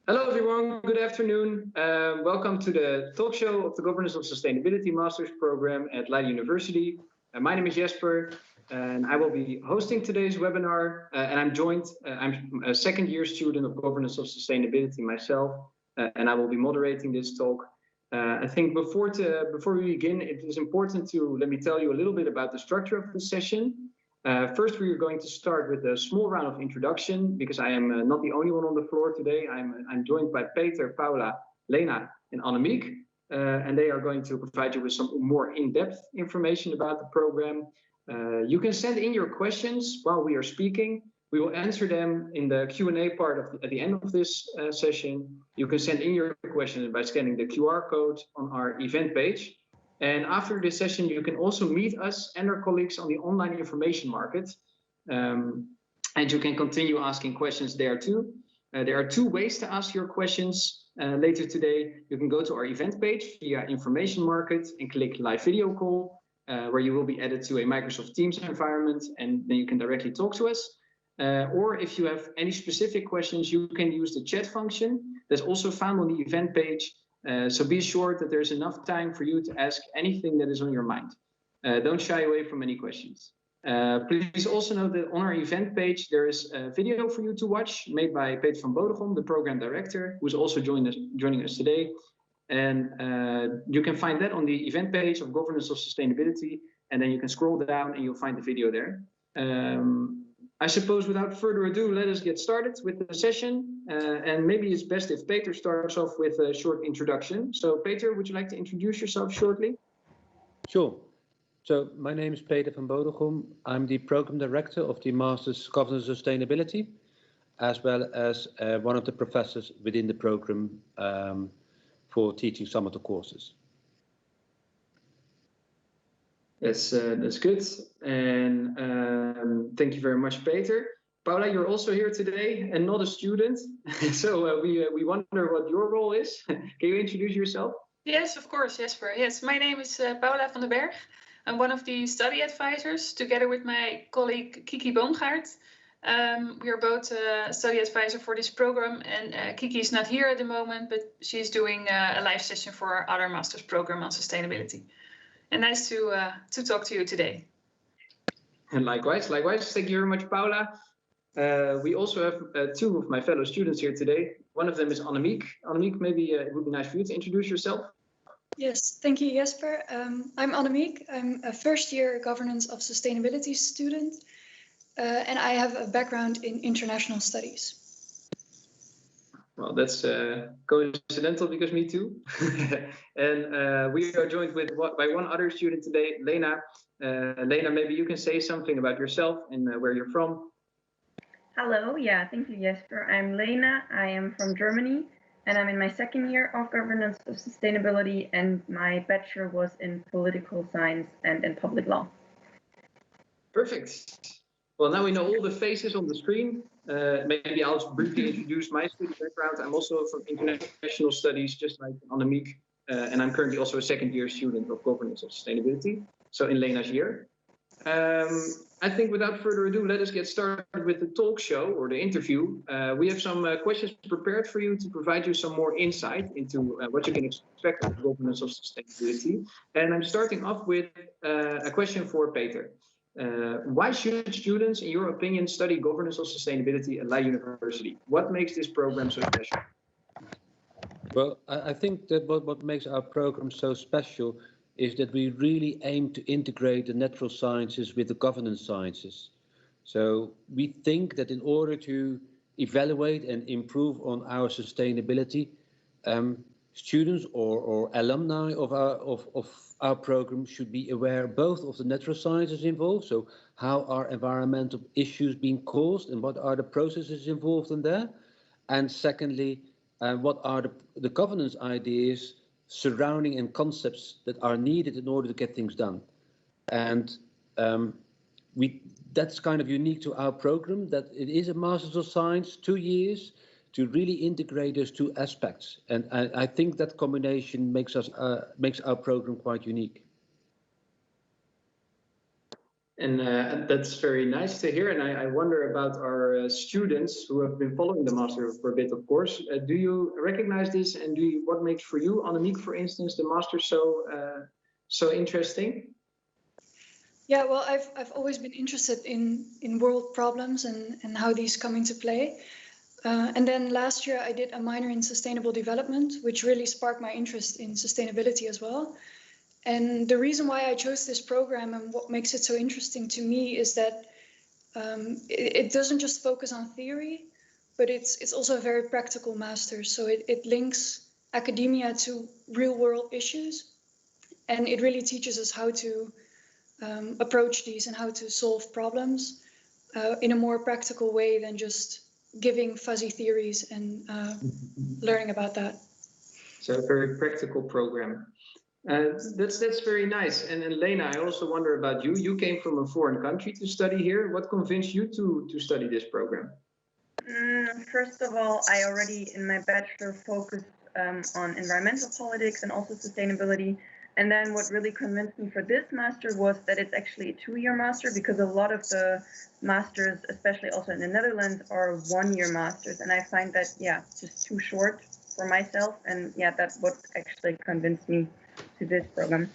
Hello, everyone. Good afternoon. Welcome to the talk show of the Governance of Sustainability Master's Program at Leiden University. My name is Jesper, and I will be hosting today's webinar. And I'm a second-year student of Governance of Sustainability myself, and I will be moderating this talk. I think before we begin, it is important to let me tell you a little bit about the structure of the session. First, we are going to start with a small round of introduction because I am not the only one on the floor today. I'm joined by Peter, Paula, Lena, and Annemiek, and they are going to provide you with some more in-depth information about the program. You can send in your questions while we are speaking. We will answer them in the Q&A part at the end of this session. You can send in your questions by scanning the QR code on our event page. And after this session, you can also meet us and our colleagues on the online information market. And you can continue asking questions there too. There are two ways to ask your questions later today. You can go to our event page via Information Market and click Live Video Call, where you will be added to a Microsoft Teams environment, and then you can directly talk to us. Or if you have any specific questions, you can use the chat function that's also found on the event page. So be sure that there's enough time for you to ask anything that is on your mind. Don't shy away from any questions. Please also note that on our event page, there is a video for you to watch made by Peter van Bodegum, the program director, who's also joining us today. And you can find that on the event page of Governance of Sustainability. And then you can scroll down and you'll find the video there. I suppose without further ado, let us get started with the session. And maybe it's best if Peter starts off with a short introduction. So Peter, would you like to introduce yourself shortly? Sure. So my name is Peter van Bodegum. I'm the Program Director of the Master's Governance Sustainability, as well as one of the professors within the program for teaching some of the courses. Yes, that's good. And thank you very much, Peter. Paula, you're also here today and not a student. So we wonder what your role is. Can you introduce yourself? Yes, of course, Jesper. Yes, my name is Paula van den Berg. I'm one of the study advisors together with my colleague Kiki Boomgaard. We are both study advisor for this program, and Kiki is not here at the moment, but she's doing a live session for our other master's program on sustainability. And nice to talk to you today. And likewise. Thank you very much, Paula. We also have two of my fellow students here today. One of them is Annemiek. Annemiek, maybe it would be nice for you to introduce yourself. Yes, thank you, Jesper. I'm Annemiek. I'm a first-year Governance of Sustainability student, and I have a background in international studies. Well, that's coincidental because me too. And we are joined by one other student today, Lena. Lena, maybe you can say something about yourself and where you're from. Hello, yeah, thank you, Jesper. I'm Lena. I am from Germany, and I'm in my second year of Governance of Sustainability, and my bachelor was in political science and in public law. Perfect. Well, now we know all the faces on the screen. Maybe I'll briefly introduce my study background. I'm also from international studies, just like Annemiek, and I'm currently also a second-year student of Governance of Sustainability, so in Lena's year. I think without further ado, let us get started with the talk show or the interview. We have some questions prepared for you to provide you some more insight into what you can expect of Governance of Sustainability. And I'm starting off with a question for Peter. Why should students, in your opinion, study Governance of Sustainability at Leiden University? What makes this program so special? Well, I think that what makes our program so special is that we really aim to integrate the natural sciences with the governance sciences. So we think that in order to evaluate and improve on our sustainability, students or alumni of our program should be aware both of the natural sciences involved, so how are environmental issues being caused and what are the processes involved in there, and secondly, what are the governance ideas surrounding and concepts that are needed in order to get things done. And that's kind of unique to our program, that it is a Master's of Science, 2 years, to really integrate those two aspects. And I think that combination makes our program quite unique. And that's very nice to hear. And I wonder about our students who have been following the master for a bit, of course. Do you recognize this? And what makes for you, Annemiek, for instance, the master so interesting? Yeah, well, I've always been interested in world problems and how these come into play. And then last year I did a minor in sustainable development, which really sparked my interest in sustainability as well. And the reason why I chose this program and what makes it so interesting to me is that it doesn't just focus on theory, but it's also a very practical master. So it links academia to real world issues, and it really teaches us how to approach these and how to solve problems in a more practical way than just giving fuzzy theories and learning about that. So a very practical program. That's very nice. And Lena, I also wonder about you. You came from a foreign country to study here. What convinced you to study this program? First of all, I already in my bachelor focused on environmental politics and also sustainability. And then what really convinced me for this master was that it's actually a 2-year master, because a lot of the masters, especially also in the Netherlands, are 1-year masters. And I find that, yeah, just too short for myself. And yeah, that's what actually convinced me to this program.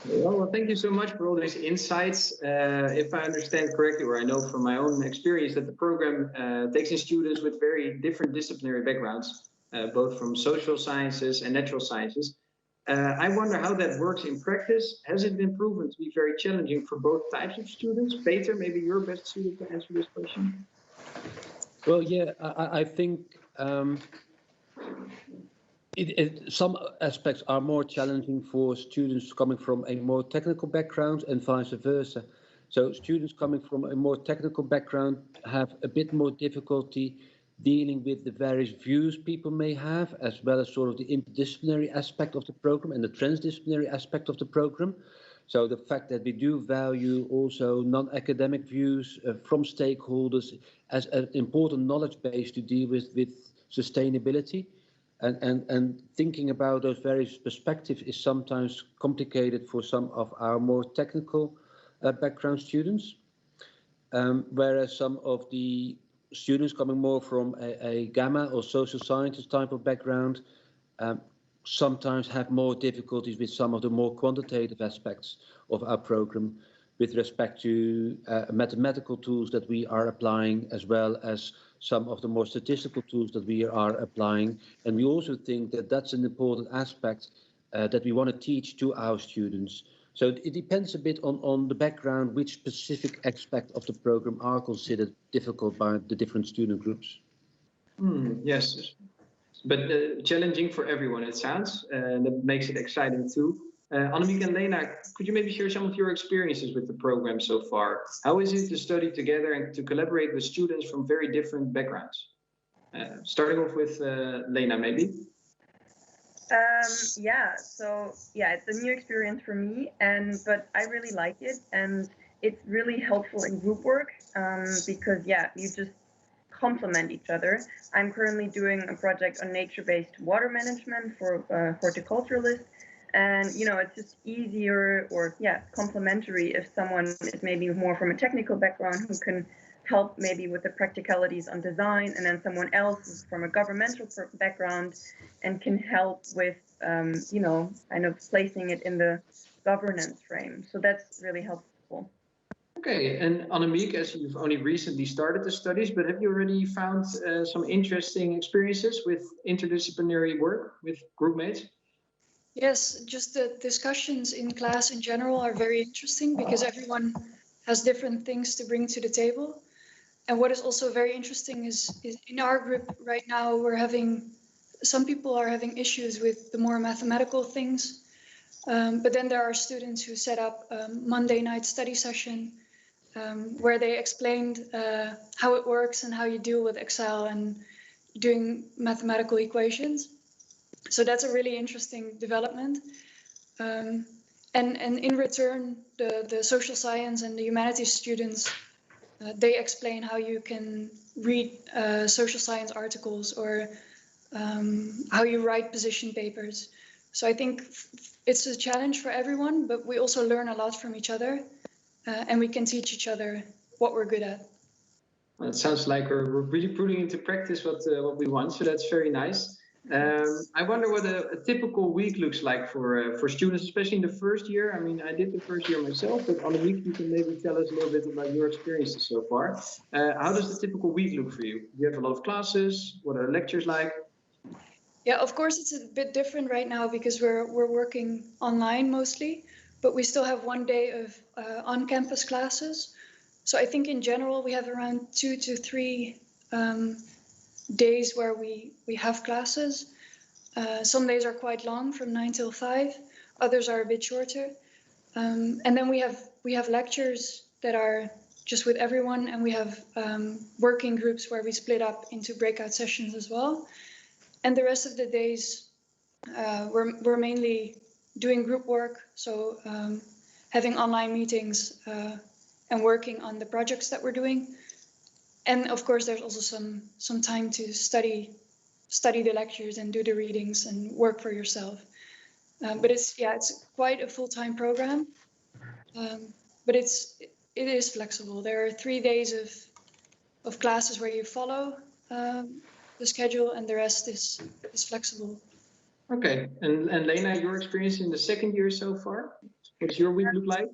Well, thank you so much for all these insights. If I understand correctly, or I know from my own experience, that the program takes in students with very different disciplinary backgrounds, both from social sciences and natural sciences. I wonder how that works in practice. Has it been proven to be very challenging for both types of students? Peter, maybe you're best suited to answer this question. Well, yeah, I think some aspects are more challenging for students coming from a more technical background and vice versa. So students coming from a more technical background have a bit more difficulty dealing with the various views people may have, as well as sort of the interdisciplinary aspect of the program and the transdisciplinary aspect of the program. So the fact that we do value also non-academic views from stakeholders as an important knowledge base to deal with sustainability. And thinking about those various perspectives is sometimes complicated for some of our more technical background students, whereas some of the students coming more from a gamma or social sciences type of background sometimes have more difficulties with some of the more quantitative aspects of our program with respect to mathematical tools that we are applying, as well as some of the more statistical tools that we are applying. And we also think that that's an important aspect that we want to teach to our students. So it depends a bit on the background, which specific aspect of the program are considered difficult by the different student groups. Yes, but challenging for everyone, it sounds, and that makes it exciting too. Annemiek and Lena, could you maybe share some of your experiences with the program so far? How is it to study together and to collaborate with students from very different backgrounds? Starting off with Lena, maybe. Yeah, so yeah, it's a new experience for me, but I really like it, and it's really helpful in group work because yeah, you just complement each other. I'm currently doing a project on nature-based water management for horticulturalists, and you know, it's just easier or yeah, complementary if someone is maybe more from a technical background who can help maybe with the practicalities on design, and then someone else is from a governmental background and can help with you know, kind of placing it in the governance frame. So that's really helpful. Okay, and Annemiek, as you've only recently started the studies, but have you already found some interesting experiences with interdisciplinary work with group mates? Yes, just the discussions in class in general are very interesting because everyone has different things to bring to the table. And what is also very interesting is in our group right now, some people are having issues with the more mathematical things. But then there are students who set up a Monday night study session where they explained how it works and how you deal with Excel and doing mathematical equations. So that's a really interesting development. And in return, the social science and the humanities students, they explain how you can read social science articles or how you write position papers. So I think it's a challenge for everyone, but we also learn a lot from each other. and we can teach each other what we're good at. Well, it sounds like we're really putting into practice what we want, so that's very nice. I wonder what a typical week looks like for students, especially in the first year. I mean, I did the first year myself, but on the week you can maybe tell us a little bit about your experiences so far. How does the typical week look for you? Do you have a lot of classes? What are lectures like? Yeah, of course, it's a bit different right now because we're working online mostly, but we still have 1 day of on-campus classes. So I think in general we have around 2 to 3 days where we have classes. Some days are quite long, from 9 till 5. Others are a bit shorter. And then we have lectures that are just with everyone, and we have working groups where we split up into breakout sessions as well. And the rest of the days, we're mainly doing group work, so having online meetings and working on the projects that we're doing. And of course, there's also some time to study the lectures and do the readings and work for yourself. But it's quite a full-time program. But it is flexible. There are 3 days of classes where you follow the schedule, and the rest is flexible. Okay, and Lena, your experience in the second year so far? What's your week look like?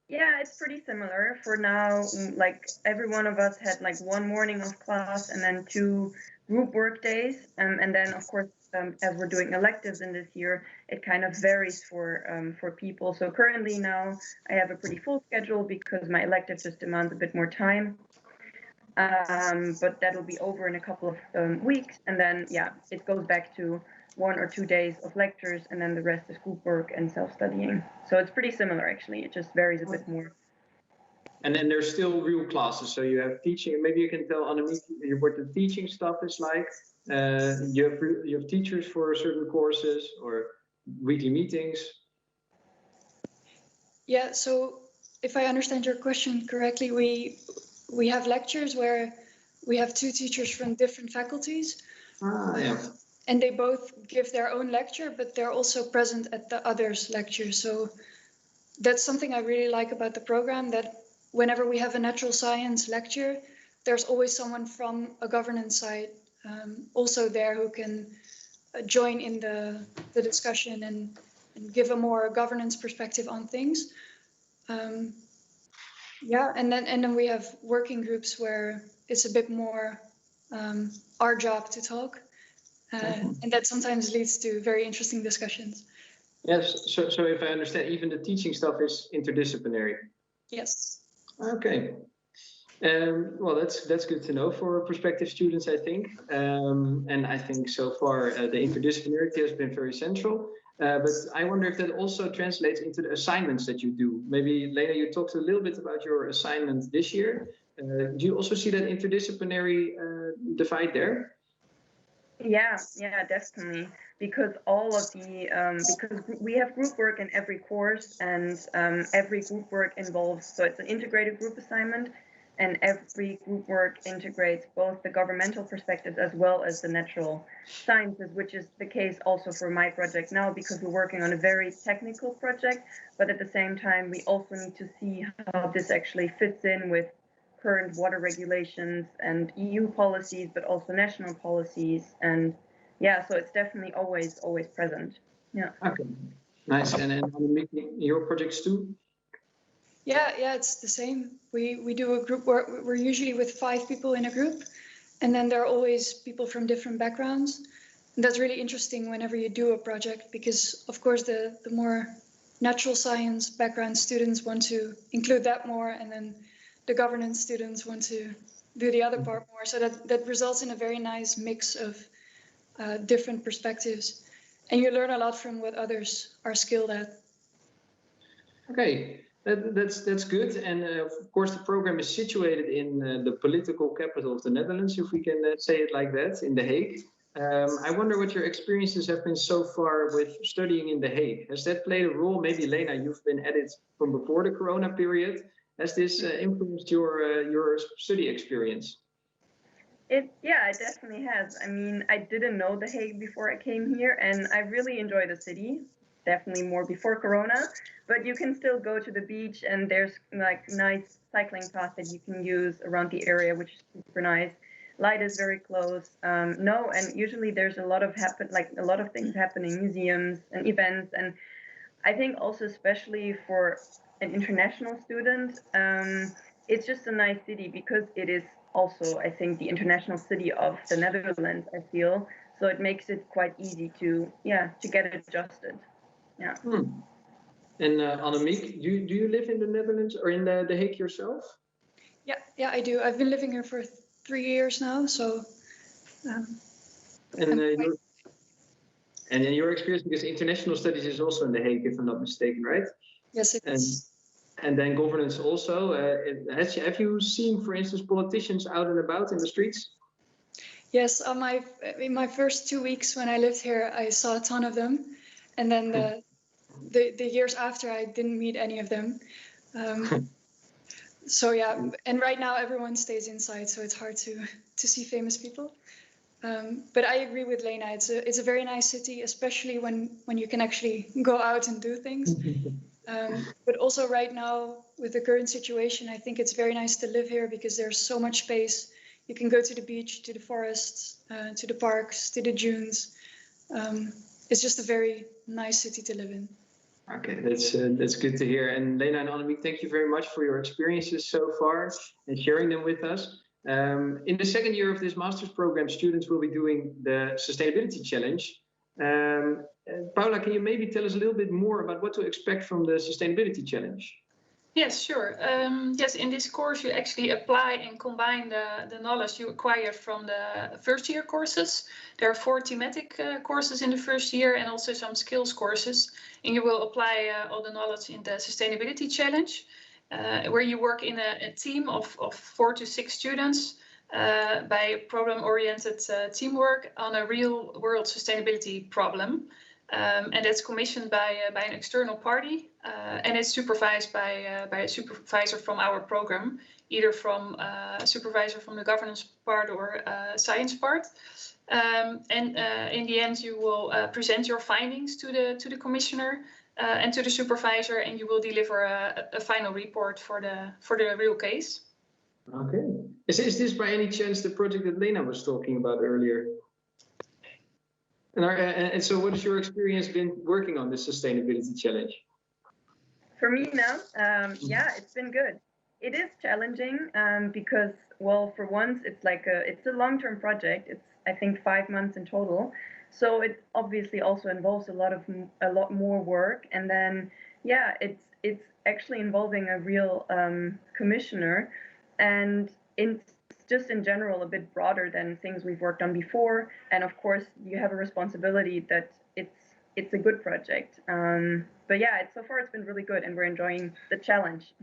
Yeah, it's pretty similar. For now, like every one of us had like 1 morning of class and then 2 group work days. And then, of course, as we're doing electives in this year, it kind of varies for people. So currently now I have a pretty full schedule because my elective just demands a bit more time. But that'll be over in a couple of weeks. And then, yeah, it goes back to 1 or 2 days of lectures, and then the rest is group work and self-studying. So it's pretty similar, actually. It just varies a bit more. And then there's still real classes. So you have teaching. Maybe you can tell Annemiek what the teaching stuff is like. You have teachers for certain courses or weekly meetings. Yeah. So if I understand your question correctly, we have lectures where we have 2 teachers from different faculties. Yeah. And they both give their own lecture, but they're also present at the others' lectures. So that's something I really like about the program, that whenever we have a natural science lecture, there's always someone from a governance side also there who can join in the discussion and give a more governance perspective on things. Yeah, and then we have working groups where it's a bit more our job to talk. And that sometimes leads to very interesting discussions. Yes, so if I understand, even the teaching stuff is interdisciplinary. Yes. Okay. Well, that's good to know for prospective students, I think. And I think so far the interdisciplinarity has been very central. But I wonder if that also translates into the assignments that you do. Maybe Lena, you talked a little bit about your assignment this year. Do you also see that interdisciplinary divide there? Yeah, definitely. Because all of the because we have group work in every course, and every group work involves, so it's an integrated group assignment, and every group work integrates both the governmental perspectives as well as the natural sciences, which is the case also for my project now, because we're working on a very technical project, but at the same time we also need to see how this actually fits in with current water regulations and EU policies, but also national policies. And yeah, so it's definitely always present. Yeah. Okay, nice. And then your projects too? Yeah, it's the same. We do a group work. We're usually with 5 people in a group, and then there are always people from different backgrounds. And that's really interesting whenever you do a project, because of course the more natural science background students want to include that more, and then the governance students want to do the other part more. So that results in a very nice mix of different perspectives. And you learn a lot from what others are skilled at. Okay, that's good. And of course, the program is situated in the political capital of the Netherlands, if we can say it like that, in The Hague. I wonder what your experiences have been so far with studying in The Hague. Has that played a role? Maybe, Lena, you've been at it from before the Corona period. Has this influenced your study experience? It definitely has. I mean, I didn't know The Hague before I came here, and I really enjoy the city. definitely more before Corona, but you can still go to the beach, and there's like nice cycling paths that you can use around the area, which is super nice. Light is very close. No, and usually there's a lot of things happening, museums and events, and I think also especially for an international student, it's just a nice city because it is also, I think, the international city of the Netherlands, I feel. So it makes it quite easy to get adjusted. Yeah. And Annemiek, do you live in the Netherlands or in the Hague yourself? Yeah, I do. I've been living here for 3 years now, so. And your experience, because international studies is also in the Hague, if I'm not mistaken, right? Yes, it is. And then governance also. Have you seen, for instance, politicians out and about in the streets? Yes, in my first 2 weeks when I lived here, I saw a ton of them, and then the years after, I didn't meet any of them. So yeah, and right now everyone stays inside, so it's hard to see famous people. But I agree with Lena. It's a very nice city, especially when you can actually go out and do things. But also right now with the current situation, I think it's very nice to live here because there's so much space. You can go to the beach, to the forests, to the parks, to the dunes. It's just a very nice city to live in. Okay, that's good to hear. And Lena and Annemiek, thank you very much for your experiences so far and sharing them with us. In the second year of this master's program, students will be doing the Sustainability Challenge. Paula, can you maybe tell us a little bit more about what to expect from the Sustainability Challenge? Yes, sure. Yes, in this course, you actually apply and combine the knowledge you acquired from the first year courses. There are 4 thematic courses in the first year and also some skills courses. And you will apply all the knowledge in the Sustainability Challenge, where you work in a team of 4 to 6 students by problem-oriented teamwork on a real-world sustainability problem. And that's commissioned by an external party, and it's supervised by a supervisor from our program, either from a supervisor from the governance part or science part. And in the end, you will present your findings to the commissioner and to the supervisor, and you will deliver a final report for the real case. Okay. Is this by any chance the project that Lena was talking about earlier? And so what has your experience been working on this Sustainability Challenge? For me now, yeah, it's been good. It is challenging because, well, for once, it's a long-term project. It's, I think, 5 months in total. So it obviously also involves a lot more work. And then, yeah, it's actually involving a real commissioner, and it's just in general a bit broader than things we've worked on before. And of course, you have a responsibility that it's a good project. But yeah, so far it's been really good, and we're enjoying the challenge.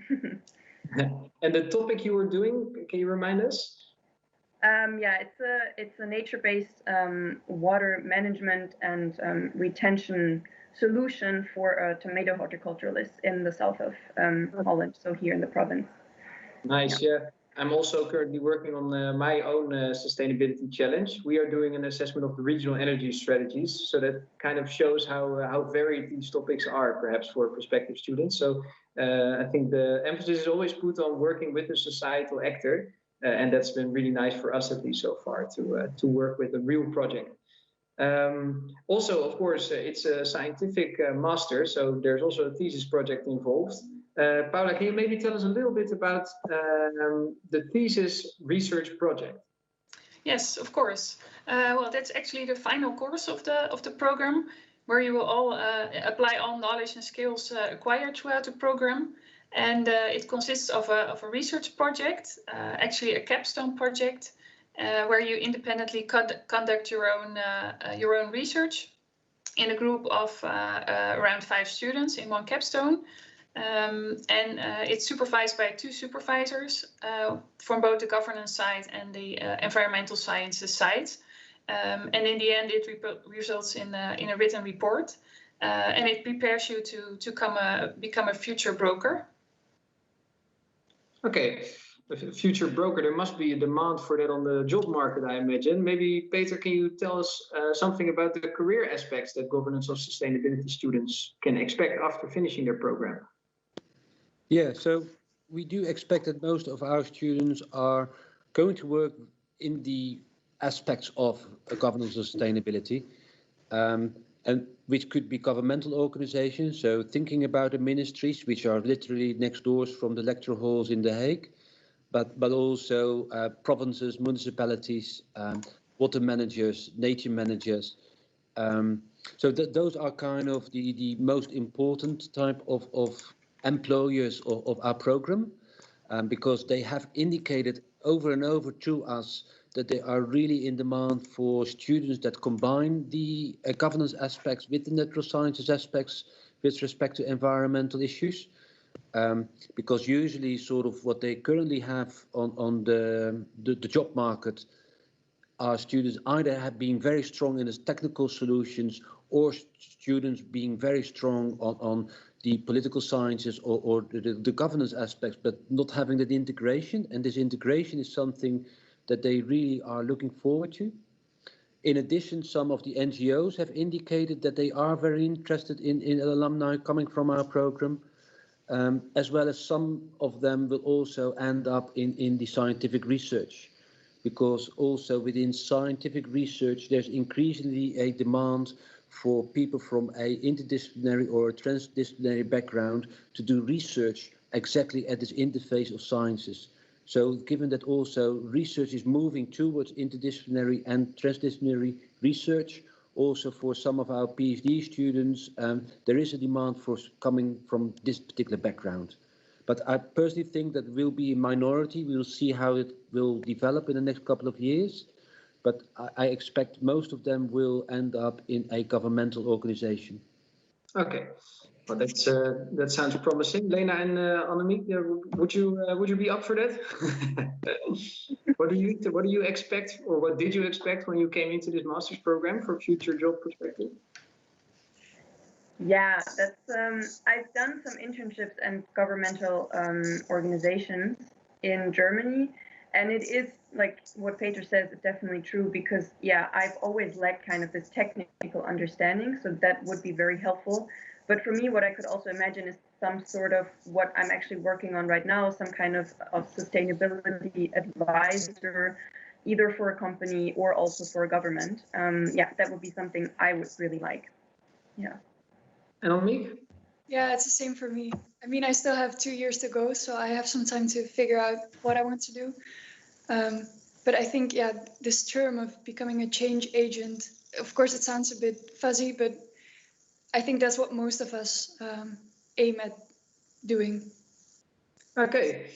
And the topic you were doing, can you remind us? Yeah, it's a nature-based water management and retention solution for tomato horticulturalists in the south of Holland, so here in the province. Nice, yeah. I'm also currently working on my own sustainability challenge. We are doing an assessment of the regional energy strategies, so that kind of shows how varied these topics are, perhaps for prospective students. So I think the emphasis is always put on working with a societal actor, and that's been really nice for us, at least so far, to work with a real project. Also, of course, it's a scientific master, so there's also a thesis project involved. Paula, can you maybe tell us a little bit about the thesis research project? Yes, of course. Well, that's actually the final course of the program, where you will all apply all knowledge and skills acquired throughout the program. And it consists of a research project, actually a capstone project, where you independently conduct your own research in a group of around 5 students in one capstone. And it's supervised by 2 supervisors from both the governance side and the environmental sciences side. And in the end, it results in a written report, and it prepares you to become a future broker. Okay. a future broker, there must be a demand for that on the job market, I imagine. Maybe, Peter, can you tell us something about the career aspects that governance of sustainability students can expect after finishing their program? Yeah, so we do expect that most of our students are going to work in the aspects of governance and sustainability, and which could be governmental organizations. So thinking about the ministries, which are literally next doors from the lecture halls in The Hague, but also provinces, municipalities, water managers, nature managers. So those are kind of the most important type of employers of our program, because they have indicated over and over to us that they are really in demand for students that combine the governance aspects with the natural sciences aspects with respect to environmental issues. Because usually sort of what they currently have on the job market are students either have been very strong in the technical solutions, or students being very strong on the political sciences or the governance aspects, but not having that integration. And this integration is something that they really are looking forward to. In addition, some of the NGOs have indicated that they are very interested in alumni coming from our program, as well as some of them will also end up in the scientific research. Because also within scientific research, there's increasingly a demand for people from an interdisciplinary or a transdisciplinary background to do research exactly at this interface of sciences. So given that also research is moving towards interdisciplinary and transdisciplinary research, also for some of our PhD students, there is a demand for coming from this particular background. But I personally think that will be a minority. We will see how it will develop in the next couple of years. But I expect most of them will end up in a governmental organization. Okay, well that sounds promising. Lena and Annemiek, would you be up for that? What do you expect, or what did you expect when you came into this master's program for future job perspective? Yeah, that's I've done some internships and governmental organizations in Germany, and it is like what Peter says, it's definitely true, because yeah, I've always lacked kind of this technical understanding, so that would be very helpful. But for me, what I could also imagine is some sort of what I'm actually working on right now, some kind of sustainability advisor, either for a company or also for a government. Yeah, that would be something I would really like. Yeah. And Annemiek? Yeah, it's the same for me. I mean, I still have 2 years to go, so I have some time to figure out what I want to do. But I think, yeah, this term of becoming a change agent, of course, it sounds a bit fuzzy, but I think that's what most of us aim at doing. Okay.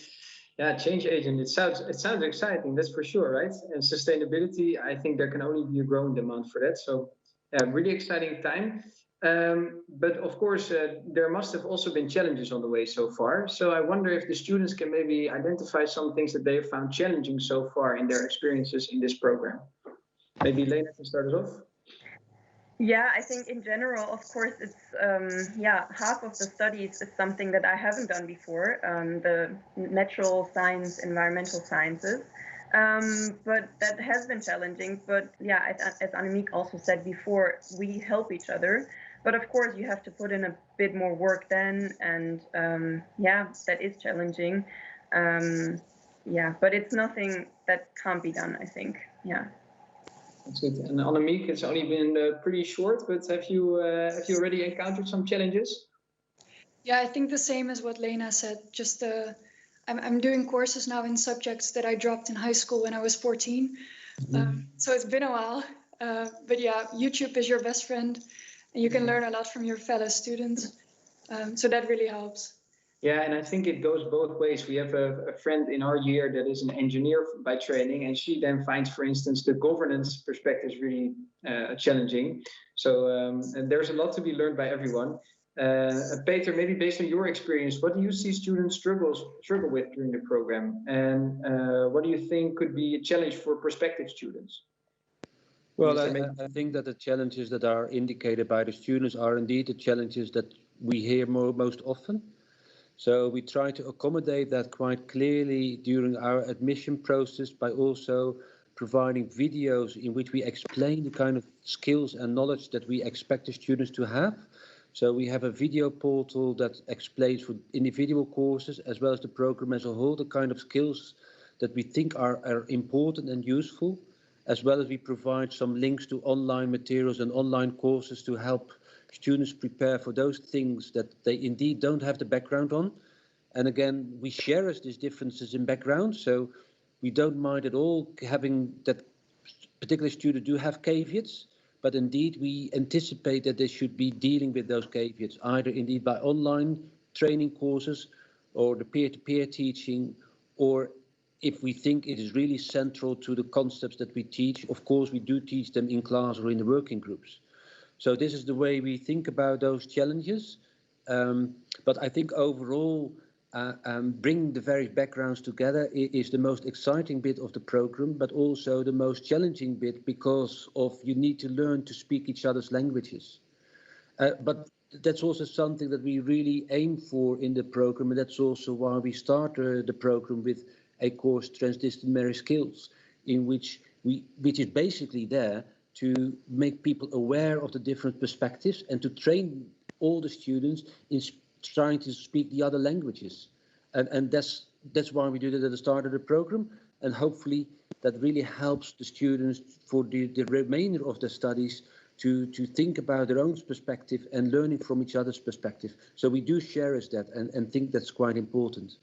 Yeah, change agent. It sounds exciting. That's for sure, right? And sustainability, I think there can only be a growing demand for that. So, yeah, really exciting time. But of course, there must have also been challenges on the way so far. So I wonder if the students can maybe identify some things that they have found challenging so far in their experiences in this program. Maybe Lena can start us off. Yeah, I think in general, of course, it's yeah, half of the studies is something that I haven't done before, the natural science, environmental sciences. But that has been challenging. But yeah, as Annemiek also said before, we help each other. But of course, you have to put in a bit more work then, and yeah, that is challenging. Yeah, but it's nothing that can't be done, I think. Yeah. That's good. And Annemiek, it's only been pretty short, but have you already encountered some challenges? Yeah, I think the same as what Lena said. Just I'm doing courses now in subjects that I dropped in high school when I was 14. So it's been a while. But yeah, YouTube is your best friend, and you can learn a lot from your fellow students. So that really helps. Yeah, and I think it goes both ways. We have a friend in our year that is an engineer by training, and she then finds, for instance, the governance perspective really challenging. So and there's a lot to be learned by everyone. Peter, maybe based on your experience, what do you see students struggle with during the program, and what do you think could be a challenge for prospective students? Well, I think that the challenges that are indicated by the students are indeed the challenges that we hear most often. So we try to accommodate that quite clearly during our admission process by also providing videos in which we explain the kind of skills and knowledge that we expect the students to have. So we have a video portal that explains for individual courses as well as the program as a whole, the kind of skills that we think are important and useful, as well as we provide some links to online materials and online courses to help students prepare for those things that they indeed don't have the background on. And again, we share these differences in background, so we don't mind at all having that particular student do have caveats, but indeed we anticipate that they should be dealing with those caveats, either indeed by online training courses or the peer-to-peer teaching, or if we think it is really central to the concepts that we teach, of course we do teach them in class or in the working groups. So this is the way we think about those challenges. But I think overall, bringing the various backgrounds together is the most exciting bit of the program, but also the most challenging bit because of you need to learn to speak each other's languages. But that's also something that we really aim for in the program, and that's also why we started the program with a course, Transdisciplinary Skills, in which is basically there to make people aware of the different perspectives and to train all the students in trying to speak the other languages. And that's why we do that at the start of the program, and hopefully that really helps the students for the remainder of their studies to think about their own perspective and learning from each other's perspective. So we do share that and think that's quite important.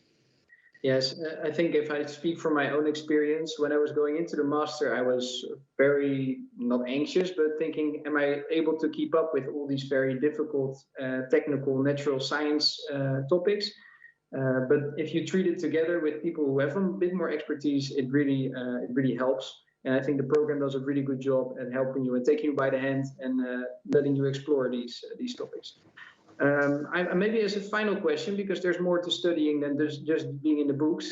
Yes, I think if I speak from my own experience, when I was going into the master, I was very, not anxious, but thinking, am I able to keep up with all these very difficult technical natural science topics? But if you treat it together with people who have a bit more expertise, it really helps. And I think the program does a really good job at helping you and taking you by the hand and letting you explore these topics. Maybe as a final question, because there's more to studying than just being in the books,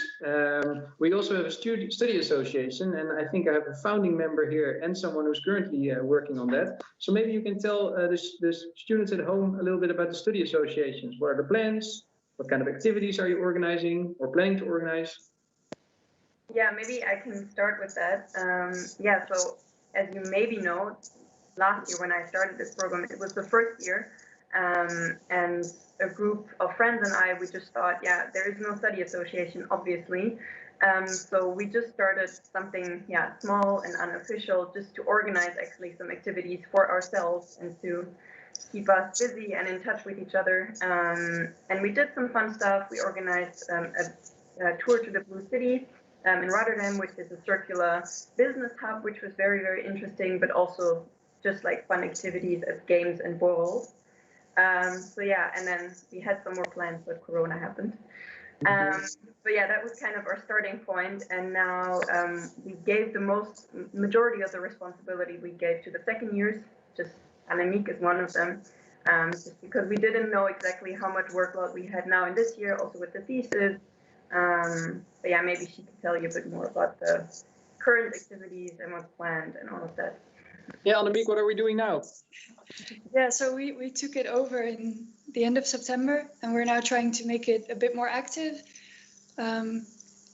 we also have a study association, and I think I have a founding member here and someone who's currently working on that. So maybe you can tell the students at home a little bit about the study associations. What are the plans? What kind of activities are you organizing or planning to organize? Yeah, maybe I can start with that. Yeah, so as you maybe know, last year when I started this program, it was the first year. And a group of friends and I, we just thought, yeah, there is no study association, obviously. So we just started something, yeah, small and unofficial, just to organize actually some activities for ourselves and to keep us busy and in touch with each other. And we did some fun stuff. We organized a tour to the Blue City in Rotterdam, which is a circular business hub, which was very, very interesting, but also just like fun activities as games and borrels. So yeah, and then we had some more plans, but Corona happened. But yeah, that was kind of our starting point. And now we gave the majority of the responsibility we gave to the second years, just Annemiek is one of them, just because we didn't know exactly how much workload we had now in this year, also with the thesis. But yeah, maybe she could tell you a bit more about the current activities and what's planned and all of that. Yeah, Annemiek, what are we doing now? Yeah, so we took it over in the end of September, and we're now trying to make it a bit more active. And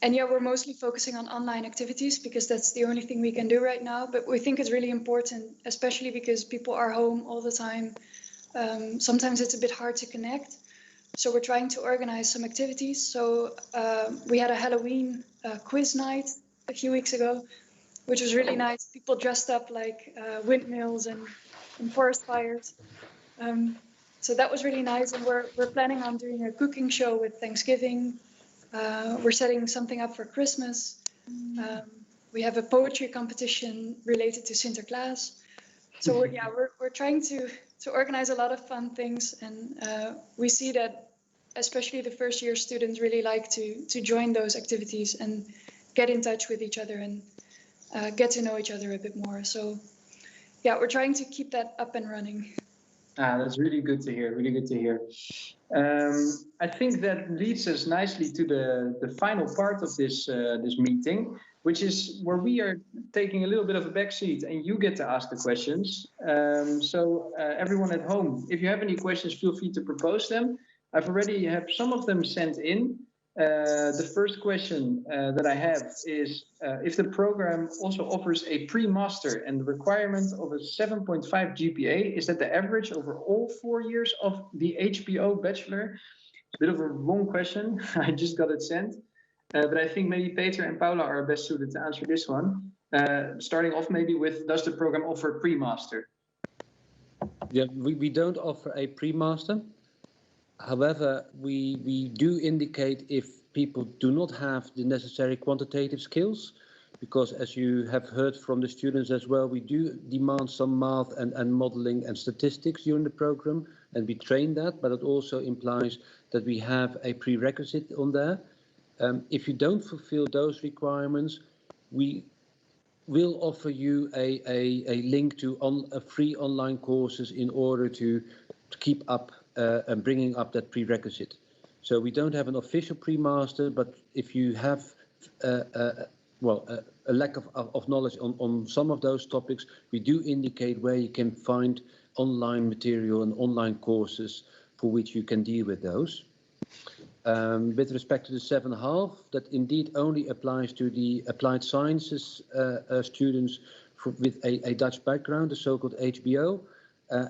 yeah, we're mostly focusing on online activities because that's the only thing we can do right now. But we think it's really important, especially because people are home all the time. Sometimes it's a bit hard to connect. So we're trying to organize some activities. So we had a Halloween quiz night a few weeks ago, which was really nice. People dressed up like windmills and forest fires. So that was really nice. And we're planning on doing a cooking show with Thanksgiving. We're setting something up for Christmas. We have a poetry competition related to Sinterklaas. So we're trying to organize a lot of fun things. And we see that especially the first year students really like to join those activities and get in touch with each other and get to know each other a bit more. So yeah, we're trying to keep that up and running. That's really good to hear, really good to hear. I think that leads us nicely to the final part of this meeting, which is where we are taking a little bit of a back seat and you get to ask the questions. So everyone at home, if you have any questions, feel free to propose them. I've already have some of them sent in. The first question that I have is if the program also offers a pre-master and the requirement of a 7.5 GPA, is that the average over all 4 years of the HBO bachelor? It's a bit of a long question. I just got it sent. But I think maybe Peter and Paula are best suited to answer this one. Starting off maybe with, does the program offer a pre-master? Yeah, we don't offer a pre-master. However, we do indicate if people do not have the necessary quantitative skills, because as you have heard from the students as well, we do demand some math and modeling and statistics during the program, and we train that, but it also implies that we have a prerequisite on there. If you don't fulfill those requirements, we will offer you a link to free online courses in order to keep up and bringing up that prerequisite. So we don't have an official pre-master, but if you have a lack of knowledge on some of those topics, we do indicate where you can find online material and online courses for which you can deal with those. With respect to the 7.5, that indeed only applies to the applied sciences students with a Dutch background, the so-called HBO,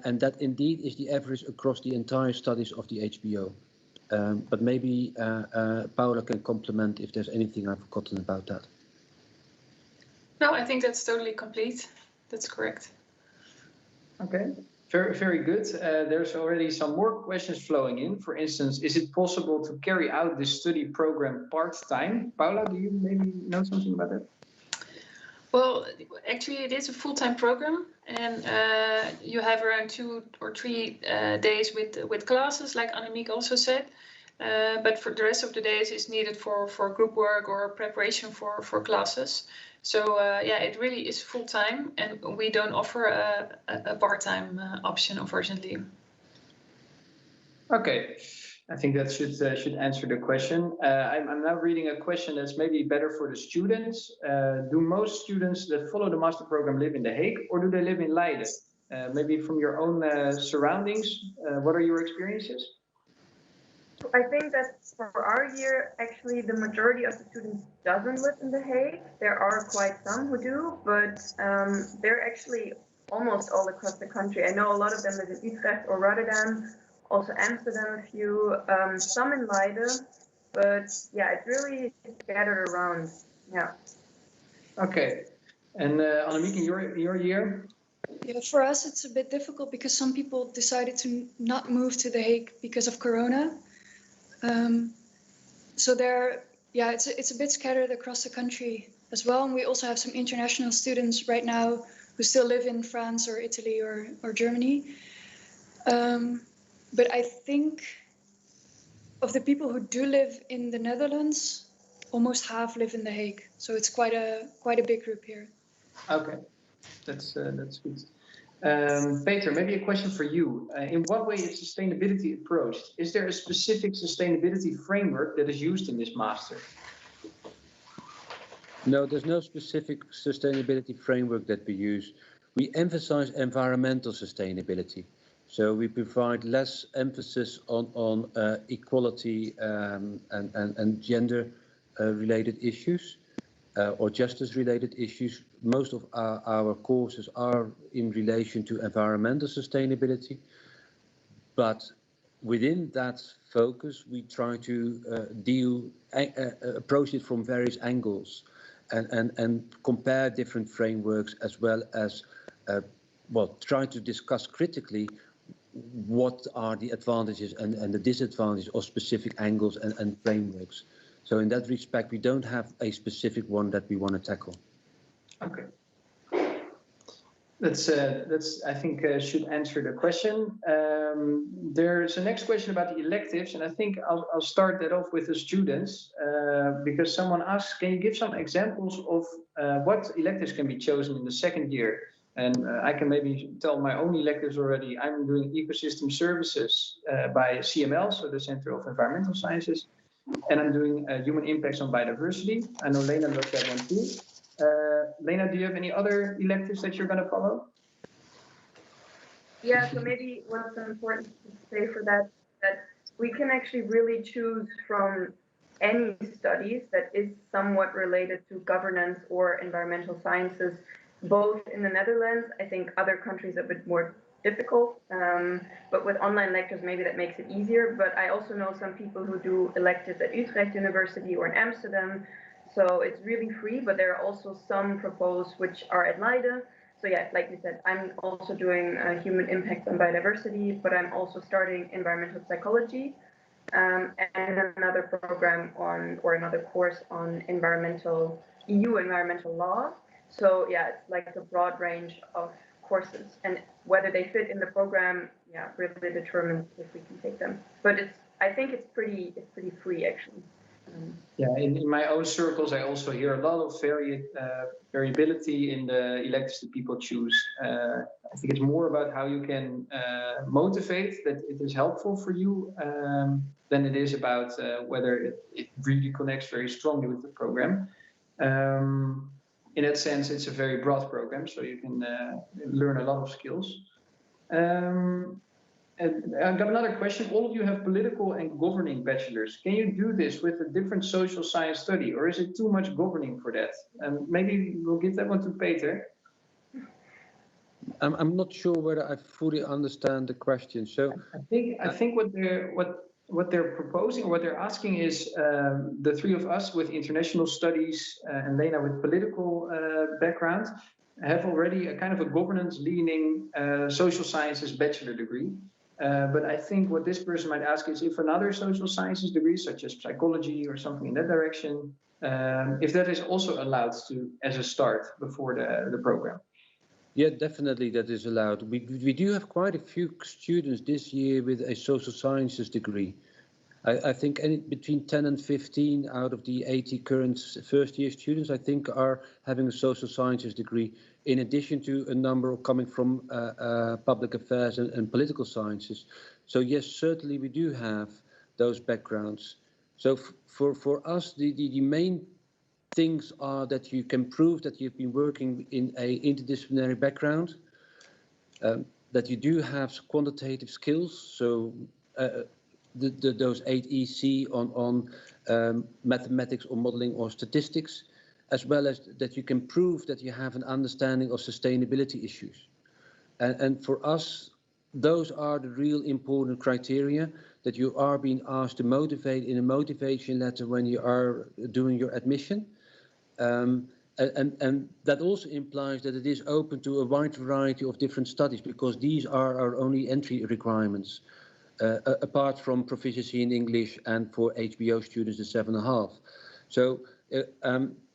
and that indeed is the average across the entire studies of the HBO. But maybe Paula can complement if there's anything I've forgotten about that. No, I think that's totally complete. That's correct. Okay. Very, very good. There's already some more questions flowing in. For instance, is it possible to carry out this study program part-time? Paula, do you maybe know something about that? Well, actually, it is a full-time program, and you have around 2 or 3 days with classes, like Annemiek also said. But for the rest of the days is needed for group work or preparation for classes. So yeah, it really is full time, and we don't offer a part-time option, unfortunately. Okay, I think that should answer the question. I'm now reading a question that's maybe better for the students. Do most students that follow the master program live in The Hague, or do they live in Leiden? Maybe from your own surroundings, what are your experiences? I think that for our year, actually, the majority of the students doesn't live in The Hague. There are quite some who do, but they're actually almost all across the country. I know a lot of them live in Utrecht or Rotterdam, also Amsterdam a few, some in Leiden, but yeah, it's really scattered around. Yeah. Okay, and Annemiek, in your year? Yeah, for us, it's a bit difficult because some people decided to not move to The Hague because of Corona. So it's a bit scattered across the country as well. And we also have some international students right now who still live in France or Italy or Germany. But I think of the people who do live in the Netherlands, almost half live in The Hague. So it's quite a big group here. Okay, that's good. Peter, maybe a question for you. In what way is sustainability approached? Is there a specific sustainability framework that is used in this master? No, there's no specific sustainability framework that we use. We emphasize environmental sustainability. So we provide less emphasis on equality and gender related issues or justice related issues. Most of our courses are in relation to environmental sustainability, but within that focus, we try to approach it from various angles and compare different frameworks, as well as try to discuss critically what are the advantages and the disadvantages of specific angles and frameworks. So in that respect, we don't have a specific one that we want to tackle. Okay. That's I think should answer the question. There's a next question about the electives, and I think I'll start that off with the students because someone asked, can you give some examples of what electives can be chosen in the second year? And I can maybe tell my own electives already. I'm doing ecosystem services by CML, so the Center of Environmental Sciences, and I'm doing human impacts on biodiversity. I know Lena does that one too. Lena, do you have any other electives that you're going to follow? Yeah, so maybe what's important to say for that we can actually really choose from any studies that is somewhat related to governance or environmental sciences, both in the Netherlands. I think other countries are a bit more difficult, but with online lectures, maybe that makes it easier. But I also know some people who do electives at Utrecht University or in Amsterdam. So it's really free, but there are also some proposed which are at Leiden. So yeah, like you said, I'm also doing human impact on biodiversity, but I'm also starting environmental psychology and another program on, or another course on EU environmental law. So yeah, it's like a broad range of courses, and whether they fit in the program, yeah, really determines if we can take them. But I think it's pretty free actually. Yeah, in my own circles, I also hear a lot of variability in the electives that people choose. I think it's more about how you can motivate that it is helpful for you than it is about whether it really connects very strongly with the program. In that sense, it's a very broad program, so you can learn a lot of skills. And I've got another question. All of you have political and governing bachelors. Can you do this with a different social science study, or is it too much governing for that? And maybe we'll give that one to Peter. I'm not sure whether I fully understand the question. So I think what they're proposing, or what they're asking, is the three of us with international studies and Lena with political background have already a kind of a governance-leaning social sciences bachelor degree. But I think what this person might ask is if another social sciences degree, such as psychology or something in that direction, if that is also allowed to as a start before the program. yeah, definitely that is allowed. We do have quite a few students this year with a social sciences degree. I think between 10 and 15 out of the 80 current first year students, I think, are having a social sciences degree, in addition to a number coming from public affairs and political sciences. So yes, certainly we do have those backgrounds. So for us, the main things are that you can prove that you've been working in a interdisciplinary background, that you do have quantitative skills, so those 8 EC on mathematics or modeling or statistics, as well as that you can prove that you have an understanding of sustainability issues. And for us, those are the real important criteria that you are being asked to motivate in a motivation letter when you are doing your admission. And that also implies that it is open to a wide variety of different studies, because these are our only entry requirements. Apart from proficiency in English and for HBO students, the 7.5. So,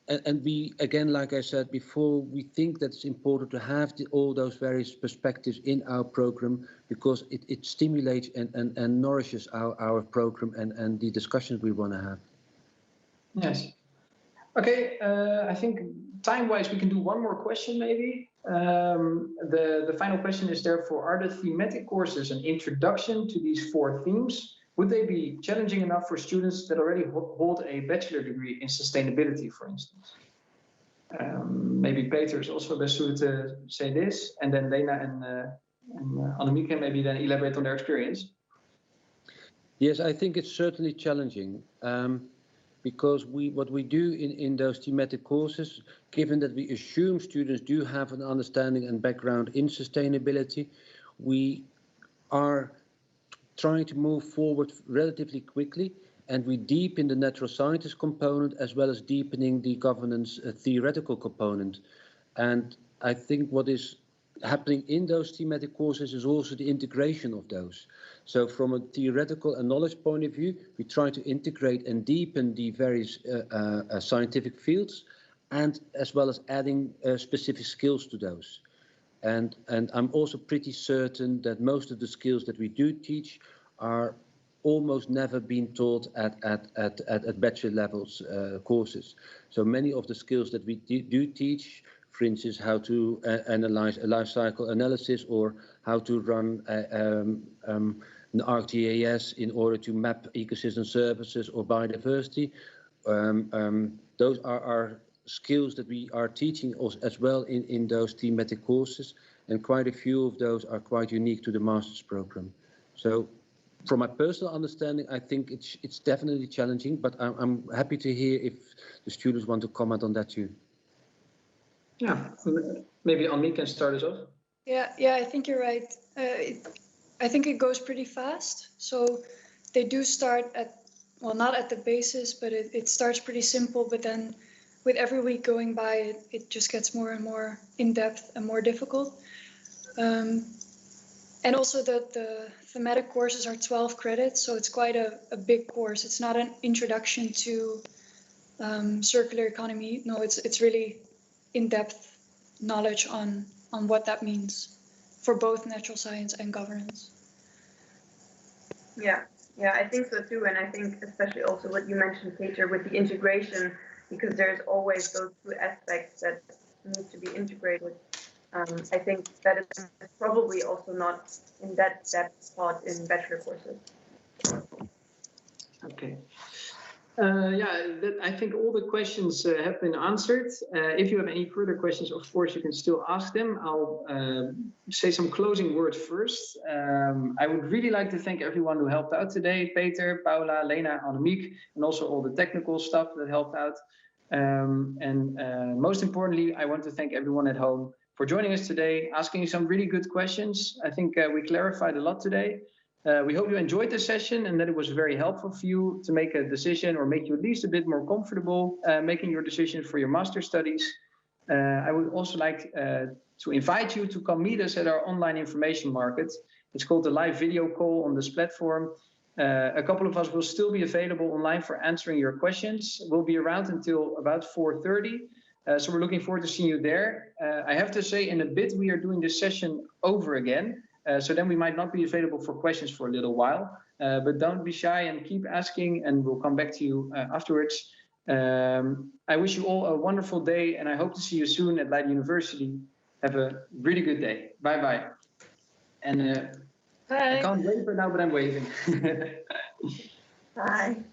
and we, again, like I said before, we think that it's important to have all those various perspectives in our program, because it stimulates and nourishes our program and the discussions we want to have. Yes. Okay, I think time-wise we can do one more question maybe. The final question is therefore, are the thematic courses an introduction to these 4 themes? Would they be challenging enough for students that already hold a bachelor degree in sustainability, for instance? Maybe Peter is also best suited to say this, and then Lena and Annemieke can maybe then elaborate on their experience. Yes, I think it's certainly challenging. Because what we do in those thematic courses, given that we assume students do have an understanding and background in sustainability, we are trying to move forward relatively quickly, and we deepen the natural sciences component as well as deepening the governance theoretical component. And I think what is happening in those thematic courses is also the integration of those. So from a theoretical and knowledge point of view, we try to integrate and deepen the various scientific fields, and as well as adding specific skills to those. And I'm also pretty certain that most of the skills that we do teach are almost never been taught at bachelor levels courses. So many of the skills that we do teach, for instance, how to analyze a life cycle analysis, or how to run an ArcGIS in order to map ecosystem services or biodiversity. Those are our skills that we are teaching as well in those thematic courses, and quite a few of those are quite unique to the master's program. So from my personal understanding, I think it's definitely challenging, but I'm happy to hear if the students want to comment on that too. Yeah, maybe Annie can start us off. Yeah, I think you're right. I think it goes pretty fast. So they do start at, well, not at the basis, but it starts pretty simple, but then with every week going by, it just gets more and more in-depth and more difficult. And also the thematic courses are 12 credits, so it's quite a big course. It's not an introduction to circular economy. No, it's really in-depth knowledge on what that means for both natural science and governance. Yeah, I think so too. And I think especially also what you mentioned, Peter, with the integration, because there's always those two aspects that need to be integrated. I think that is probably also not in that depth taught in bachelor courses. Okay. I think all the questions have been answered. If you have any further questions, of course, you can still ask them. I'll say some closing words first. I would really like to thank everyone who helped out today, Peter, Paula, Lena, Annemiek, and also all the technical stuff that helped out. Most importantly, I want to thank everyone at home for joining us today, asking some really good questions. I think we clarified a lot today. We hope you enjoyed this session and that it was very helpful for you to make a decision or make you at least a bit more comfortable making your decision for your master's studies. I would also like to invite you to come meet us at our online information market. It's called the live video call on this platform. A couple of us will still be available online for answering your questions. We'll be around until about 4:30. So we're looking forward to seeing you there. I have to say in a bit, we are doing this session over again. So then we might not be available for questions for a little while, but don't be shy and keep asking and we'll come back to you afterwards. I wish you all a wonderful day and I hope to see you soon at Leiden University. Have a really good day. Bye-bye. And Bye. I can't wave right now, but I'm waving. Bye.